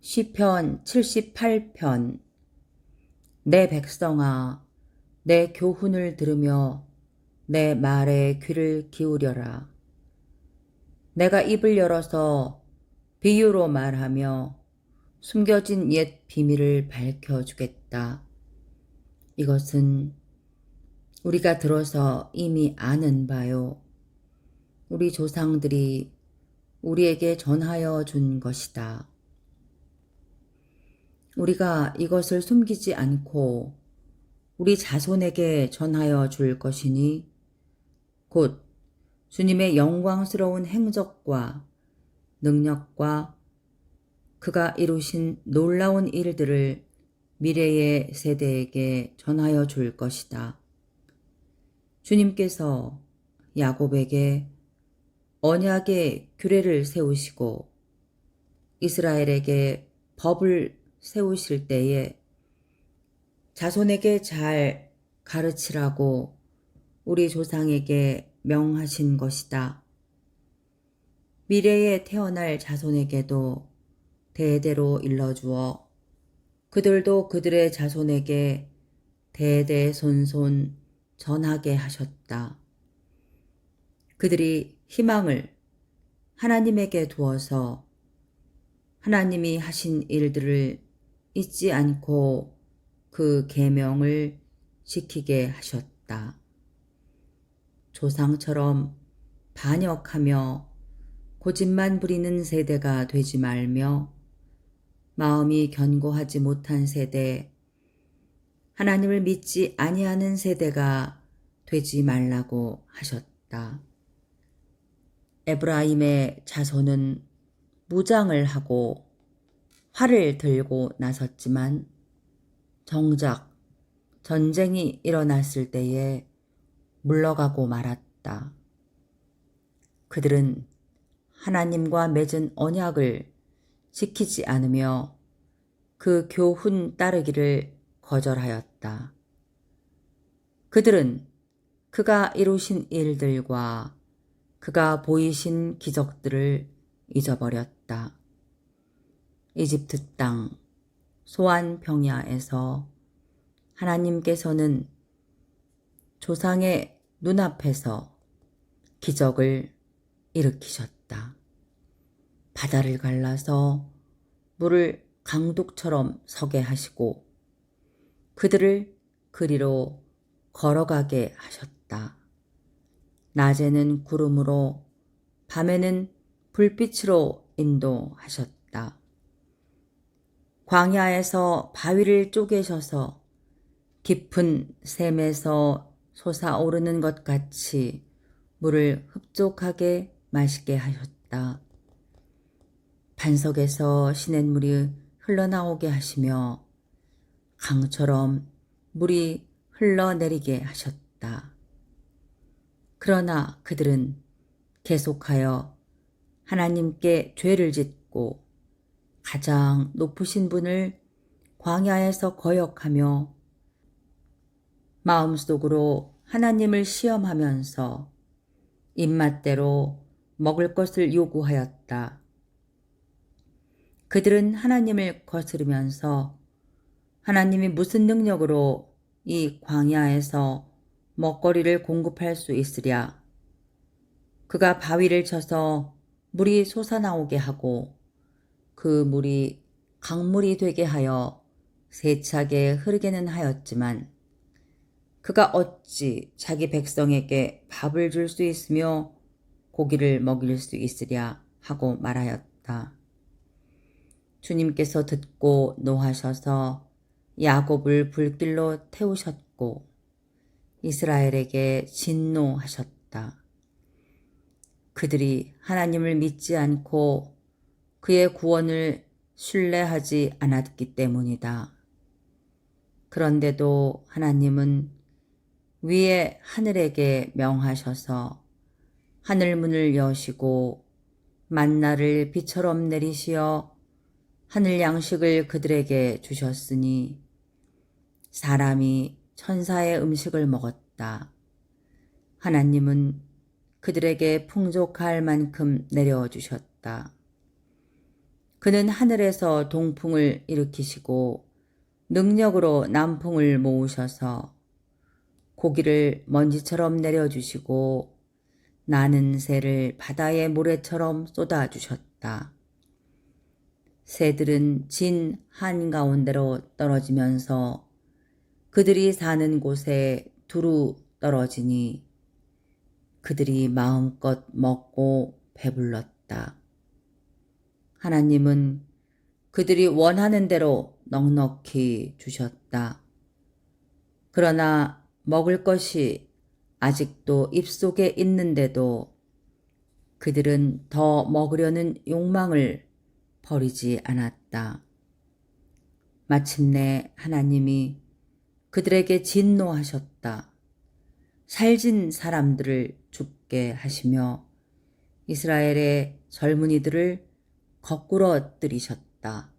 시편 78편. 내 백성아, 내 교훈을 들으며 내 말에 귀를 기울여라. 내가 입을 열어서 비유로 말하며 숨겨진 옛 비밀을 밝혀주겠다. 이것은 우리가 들어서 이미 아는 바요. 우리 조상들이 우리에게 전하여 준 것이다. 우리가 이것을 숨기지 않고 우리 자손에게 전하여 줄 것이니 곧 주님의 영광스러운 행적과 능력과 그가 이루신 놀라운 일들을 미래의 세대에게 전하여 줄 것이다. 주님께서 야곱에게 언약의 규례를 세우시고 이스라엘에게 법을 세우실 때에 자손에게 잘 가르치라고 우리 조상에게 명하신 것이다. 미래에 태어날 자손에게도 대대로 일러주어 그들도 그들의 자손에게 대대손손 전하게 하셨다. 그들이 희망을 하나님에게 두어서 하나님이 하신 일들을 잊지 않고 그 계명을 지키게 하셨다. 조상처럼 반역하며 고집만 부리는 세대가 되지 말며 마음이 견고하지 못한 세대, 하나님을 믿지 아니하는 세대가 되지 말라고 하셨다. 에브라임의 자손은 무장을 하고 활을 들고 나섰지만 정작 전쟁이 일어났을 때에 물러가고 말았다. 그들은 하나님과 맺은 언약을 지키지 않으며 그 교훈 따르기를 거절하였다. 그들은 그가 이루신 일들과 그가 보이신 기적들을 잊어버렸다. 이집트 땅 소안 평야에서 하나님께서는 조상의 눈앞에서 기적을 일으키셨다. 바다를 갈라서 물을 강둑처럼 서게 하시고 그들을 그리로 걸어가게 하셨다. 낮에는 구름으로 밤에는 불빛으로 인도하셨다. 광야에서 바위를 쪼개셔서 깊은 샘에서 솟아오르는 것 같이 물을 흡족하게 마시게 하셨다. 반석에서 시냇물이 흘러나오게 하시며 강처럼 물이 흘러내리게 하셨다. 그러나 그들은 계속하여 하나님께 죄를 짓고 가장 높으신 분을 광야에서 거역하며 마음속으로 하나님을 시험하면서 입맛대로 먹을 것을 요구하였다. 그들은 하나님을 거스르면서 하나님이 무슨 능력으로 이 광야에서 먹거리를 공급할 수 있으랴. 그가 바위를 쳐서 물이 솟아나오게 하고 그 물이 강물이 되게 하여 세차게 흐르게는 하였지만 그가 어찌 자기 백성에게 밥을 줄 수 있으며 고기를 먹일 수 있으랴 하고 말하였다. 주님께서 듣고 노하셔서 야곱을 불길로 태우셨고 이스라엘에게 진노하셨다. 그들이 하나님을 믿지 않고 그의 구원을 신뢰하지 않았기 때문이다. 그런데도 하나님은 위에 하늘에게 명하셔서 하늘문을 여시고 만나를 비처럼 내리시어 하늘 양식을 그들에게 주셨으니 사람이 천사의 음식을 먹었다. 하나님은 그들에게 풍족할 만큼 내려주셨다. 그는 하늘에서 동풍을 일으키시고 능력으로 남풍을 모으셔서 고기를 먼지처럼 내려주시고 나는 새를 바다의 모래처럼 쏟아주셨다. 새들은 진 한가운데로 떨어지면서 그들이 사는 곳에 두루 떨어지니 그들이 마음껏 먹고 배불렀다. 하나님은 그들이 원하는 대로 넉넉히 주셨다. 그러나 먹을 것이 아직도 입속에 있는데도 그들은 더 먹으려는 욕망을 버리지 않았다. 마침내 하나님이 그들에게 진노하셨다. 살진 사람들을 죽게 하시며 이스라엘의 젊은이들을 거꾸로 들이셨다.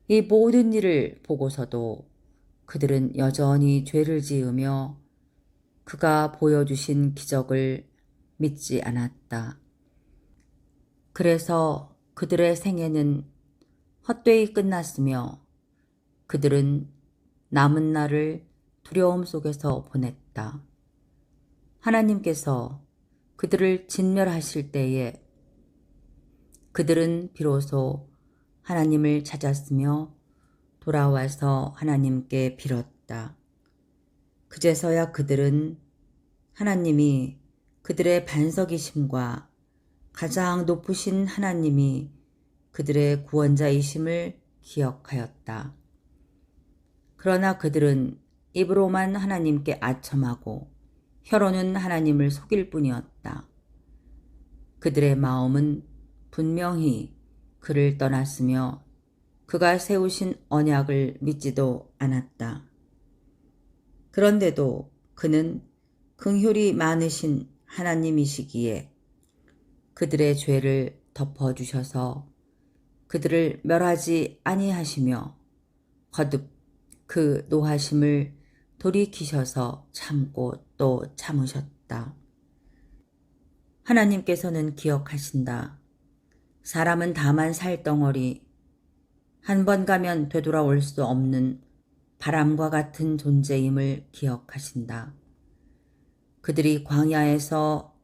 이 모든 일을 보고서도 그들은 여전히 죄를 지으며 그가 보여주신 기적을 믿지 않았다. 그래서 그들의 생애는 헛되이 끝났으며 그들은 남은 날을 두려움 속에서 보냈다. 하나님께서 그들을 진멸하실 때에 그들은 비로소 하나님을 찾았으며 돌아와서 하나님께 빌었다. 그제서야 그들은 하나님이 그들의 반석이심과 가장 높으신 하나님이 그들의 구원자이심을 기억하였다. 그러나 그들은 입으로만 하나님께 아첨하고 혀로는 하나님을 속일 뿐이었다. 그들의 마음은 분명히 그를 떠났으며 그가 세우신 언약을 믿지도 않았다. 그런데도 그는 긍휼이 많으신 하나님이시기에 그들의 죄를 덮어주셔서 그들을 멸하지 아니하시며 거듭 그 노하심을 돌이키셔서 참고 또 참으셨다. 하나님께서는 기억하신다. 사람은 다만 살덩어리, 한 번 가면 되돌아올 수 없는 바람과 같은 존재임을 기억하신다. 그들이 광야에서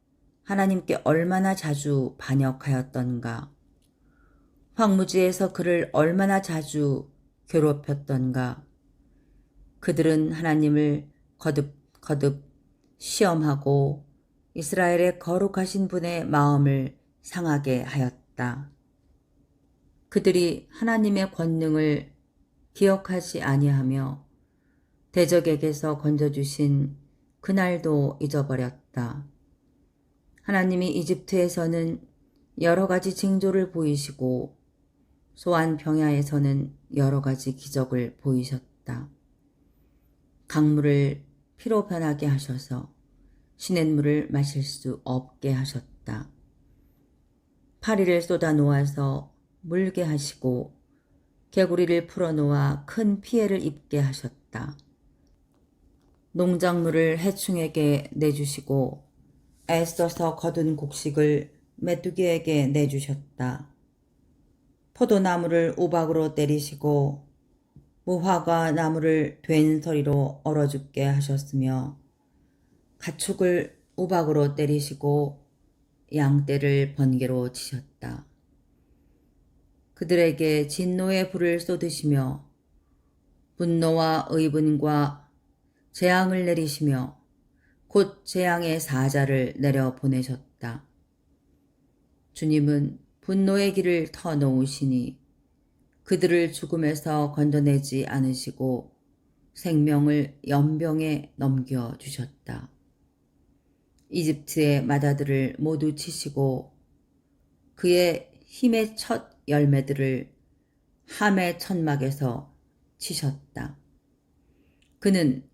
하나님께 얼마나 자주 반역하였던가, 황무지에서 그를 얼마나 자주 괴롭혔던가, 그들은 하나님을 거듭 시험하고 이스라엘의 거룩하신 분의 마음을 상하게 하였다. 그들이 하나님의 권능을 기억하지 아니하며 대적에게서 건져주신 그날도 잊어버렸다. 하나님이 이집트에서는 여러 가지 징조를 보이시고 소안 병야에서는 여러 가지 기적을 보이셨다. 강물을 피로 변하게 하셔서 시냇물을 마실 수 없게 하셨다. 파리를 쏟아 놓아서 물게 하시고 개구리를 풀어놓아 큰 피해를 입게 하셨다. 농작물을 해충에게 내주시고 애써서 거둔 곡식을 메뚜기에게 내주셨다. 포도나무를 우박으로 때리시고 무화과 나무를 된서리로 얼어 죽게 하셨으며 가축을 우박으로 때리시고 양떼를 번개로 치셨다. 그들에게 진노의 불을 쏟으시며 분노와 의분과 재앙을 내리시며 곧 재앙의 사자를 내려 보내셨다. 주님은 분노의 길을 터놓으시니 그들을 죽음에서 건져내지 않으시고 생명을 연병에 넘겨주셨다. 이집트의 마다들을 모두 치시고 그의 힘의 첫 열매들을 함의 천막에서 치셨다. 그는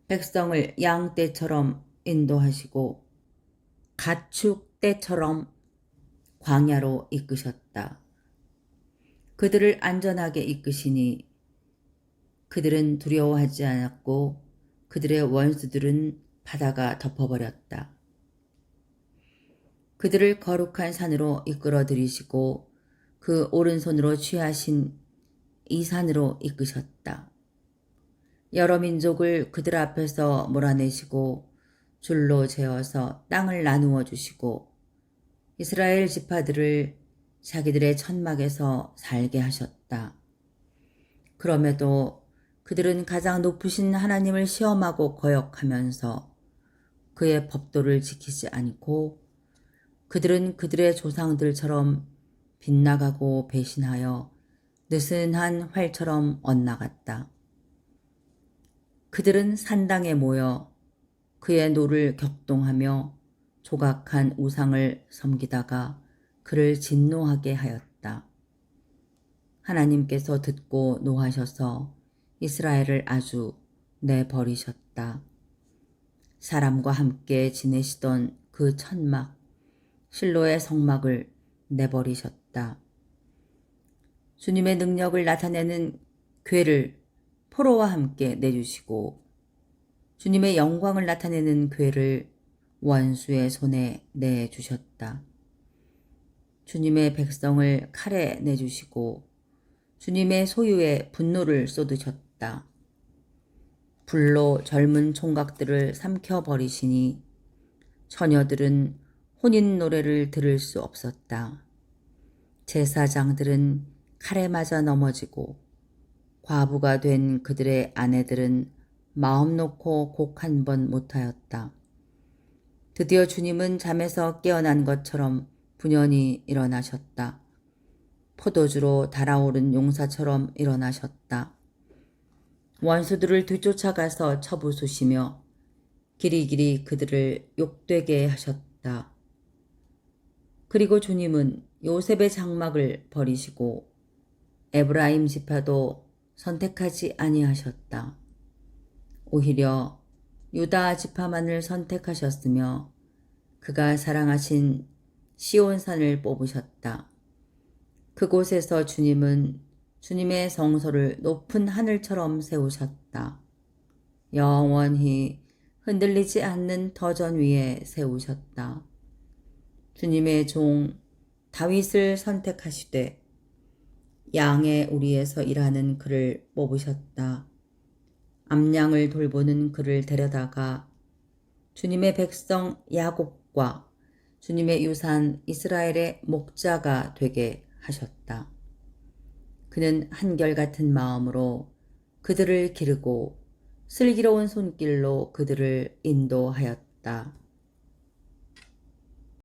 백성을 양떼처럼 인도하시고 가축떼처럼 광야로 이끄셨다. 그들을 안전하게 이끄시니 그들은 두려워하지 않았고 그들의 원수들은 바다가 덮어버렸다. 그들을 거룩한 산으로 이끌어 들이시고 그 오른손으로 취하신 이 산으로 이끄셨다. 여러 민족을 그들 앞에서 몰아내시고 줄로 재어서 땅을 나누어 주시고 이스라엘 지파들을 자기들의 천막에서 살게 하셨다. 그럼에도 그들은 가장 높으신 하나님을 시험하고 거역하면서 그의 법도를 지키지 않고 그들은 그들의 조상들처럼 빗나가고 배신하여 느슨한 활처럼 엇나갔다. 그들은 산당에 모여 그의 노를 격동하며 조각한 우상을 섬기다가 그를 진노하게 하였다. 하나님께서 듣고 노하셔서 이스라엘을 아주 내버리셨다. 사람과 함께 지내시던 그 천막, 실로의 성막을 내버리셨다. 주님의 능력을 나타내는 궤를 포로와 함께 내주시고 주님의 영광을 나타내는 궤를 원수의 손에 내주셨다. 주님의 백성을 칼에 내주시고 주님의 소유에 분노를 쏟으셨다. 불로 젊은 총각들을 삼켜버리시니 처녀들은 혼인 노래를 들을 수 없었다. 제사장들은 칼에 맞아 넘어지고 과부가 된 그들의 아내들은 마음 놓고 곡 한 번 못하였다. 드디어 주님은 잠에서 깨어난 것처럼 분연히 일어나셨다. 포도주로 달아오른 용사처럼 일어나셨다. 원수들을 뒤쫓아가서 쳐부수시며 길이길이 그들을 욕되게 하셨다. 그리고 주님은 요셉의 장막을 버리시고 에브라임 지파도 선택하지 아니하셨다. 오히려 유다 지파만을 선택하셨으며 그가 사랑하신 시온산을 뽑으셨다. 그곳에서 주님은 주님의 성소를 높은 하늘처럼 세우셨다. 영원히 흔들리지 않는 터전 위에 세우셨다. 주님의 종 다윗을 선택하시되 양의 우리에서 일하는 그를 뽑으셨다. 암양을 돌보는 그를 데려다가 주님의 백성 야곱과 주님의 유산 이스라엘의 목자가 되게 하셨다. 그는 한결같은 마음으로 그들을 기르고 슬기로운 손길로 그들을 인도하였다.